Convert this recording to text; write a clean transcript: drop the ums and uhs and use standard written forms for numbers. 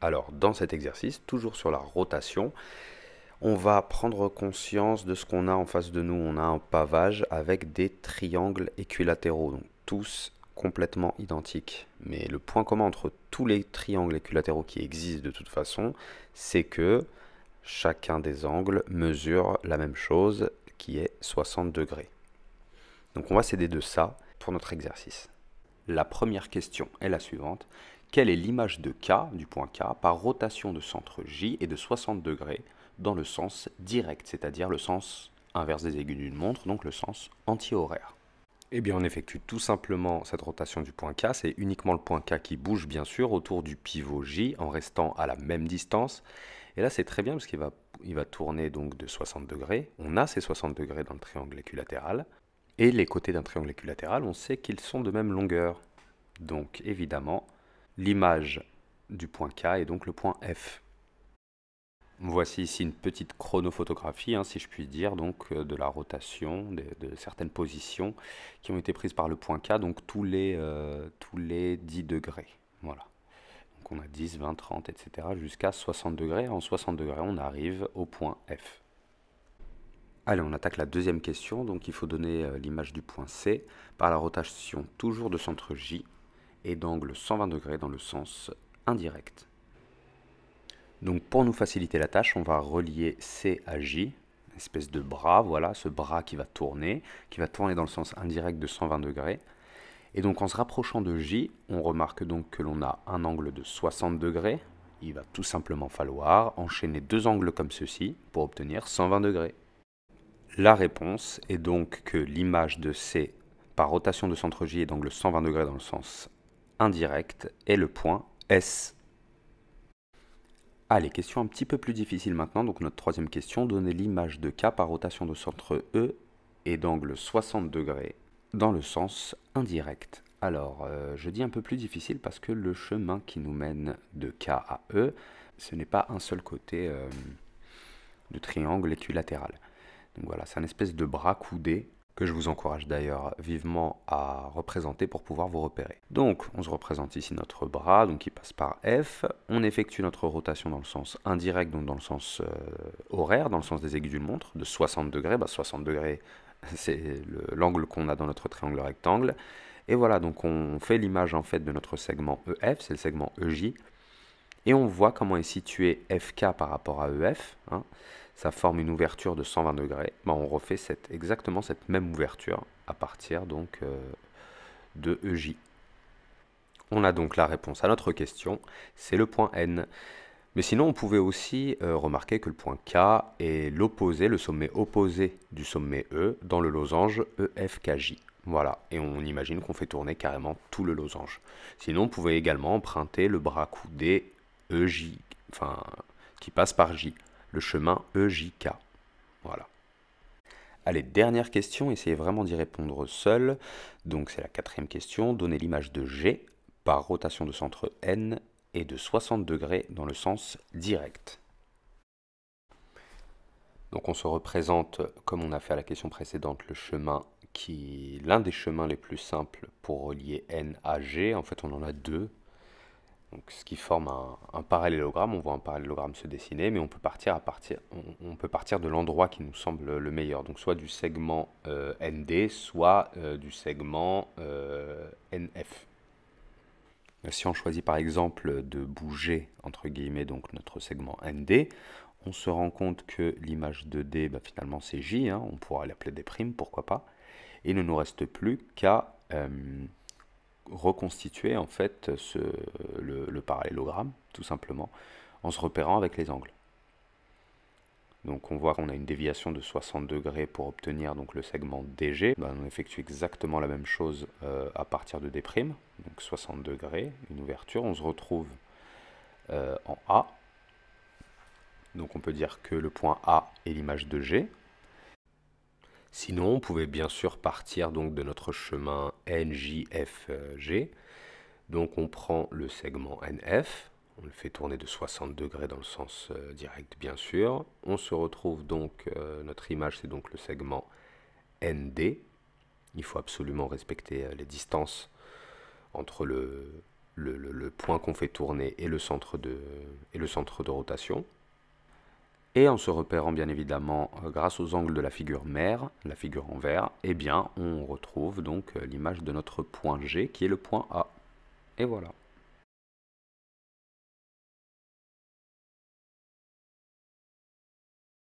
Alors, dans cet exercice, toujours sur la rotation, on va prendre conscience de ce qu'on a en face de nous. On a un pavage avec des triangles équilatéraux, donc tous complètement identiques. Mais le point commun entre tous les triangles équilatéraux qui existent de toute façon, c'est que chacun des angles mesure la même chose, qui est 60 degrés. Donc on va s'aider de ça pour notre exercice. La première question est la suivante. Quelle est l'image de K, du point K, par rotation de centre J et de 60 degrés dans le sens direct, c'est-à-dire le sens inverse des aiguilles d'une montre, donc le sens anti-horaire? Eh bien, on effectue tout simplement cette rotation du point K. C'est uniquement le point K qui bouge, bien sûr, autour du pivot J en restant à la même distance. Et là, c'est très bien parce qu'il va tourner donc de 60 degrés. On a ces 60 degrés dans le triangle équilatéral. Et les côtés d'un triangle équilatéral, on sait qu'ils sont de même longueur. Donc, évidemment, l'image du point K est donc le point F. Voici ici une petite chronophotographie, si je puis dire, donc de la rotation, de certaines positions qui ont été prises par le point K, donc tous les 10 degrés. Voilà. Donc on a 10, 20, 30, etc. jusqu'à 60 degrés. En 60 degrés, on arrive au point F. Allez, on attaque la deuxième question. Donc il faut donner l'image du point C par la rotation toujours de centre J et d'angle 120 degrés dans le sens indirect. Donc pour nous faciliter la tâche, on va relier C à J, une espèce de bras, voilà, ce bras qui va tourner dans le sens indirect de 120 degrés. Et donc en se rapprochant de J, on remarque donc que l'on a un angle de 60 degrés. Il va tout simplement falloir enchaîner deux angles comme ceci pour obtenir 120 degrés. La réponse est donc que l'image de C par rotation de centre J et d'angle 120 degrés dans le sens indirect est le point S. Allez, question un petit peu plus difficile maintenant. Donc notre troisième question, donner l'image de K par rotation de centre E et d'angle 60 degrés dans le sens indirect. Alors, je dis un peu plus difficile parce que le chemin qui nous mène de K à E, ce n'est pas un seul côté de triangle équilatéral. Donc voilà, c'est un espèce de bras coudé que je vous encourage d'ailleurs vivement à représenter pour pouvoir vous repérer. Donc, on se représente ici notre bras, donc qui passe par F. On effectue notre rotation dans le sens indirect, donc dans le sens horaire, dans le sens des aiguilles d'une montre, de 60 degrés. 60 degrés, c'est l'angle qu'on a dans notre triangle rectangle. Et voilà, donc on fait l'image en fait de notre segment EF, c'est le segment EJ. Et on voit comment est situé FK par rapport à EF. Ça forme une ouverture de 120 degrés. On refait exactement cette même ouverture à partir donc de EJ. On a donc la réponse à notre question, c'est le point N. Mais sinon, on pouvait aussi remarquer que le point K est l'opposé, le sommet opposé du sommet E dans le losange EFKJ. Voilà, et on imagine qu'on fait tourner carrément tout le losange. Sinon, on pouvait également emprunter le bras coudé EJ, qui passe par J, le chemin EJK. Voilà. Allez, dernière question, essayez vraiment d'y répondre seul. Donc c'est la quatrième question, donnez l'image de G par rotation de centre N et de 60 degrés dans le sens direct. Donc on se représente, comme on a fait à la question précédente, l'un des chemins les plus simples pour relier N à G. En fait, on en a deux. Donc, ce qui forme un parallélogramme. On voit un parallélogramme se dessiner, mais on peut partir de l'endroit qui nous semble le meilleur. Donc soit du segment ND, soit du segment NF. Si on choisit par exemple de bouger, entre guillemets, donc notre segment ND, on se rend compte que l'image de D, finalement c'est J, on pourra l'appeler des primes, pourquoi pas. Et il ne nous reste plus qu'à reconstituer en fait le parallélogramme, tout simplement, en se repérant avec les angles. Donc on voit qu'on a une déviation de 60 degrés pour obtenir donc le segment DG. On effectue exactement la même chose à partir de D', donc 60 degrés, une ouverture. On se retrouve en A. Donc on peut dire que le point A est l'image de G. Sinon, on pouvait bien sûr partir donc de notre chemin NJFG. Donc on prend le segment NF, on le fait tourner de 60 degrés dans le sens direct bien sûr. On se retrouve donc, notre image c'est donc le segment ND. Il faut absolument respecter les distances entre le point qu'on fait tourner et le centre et le centre de rotation. Et en se repérant bien évidemment grâce aux angles de la figure mère, la figure en vert, eh bien on retrouve donc l'image de notre point G qui est le point A. Et voilà.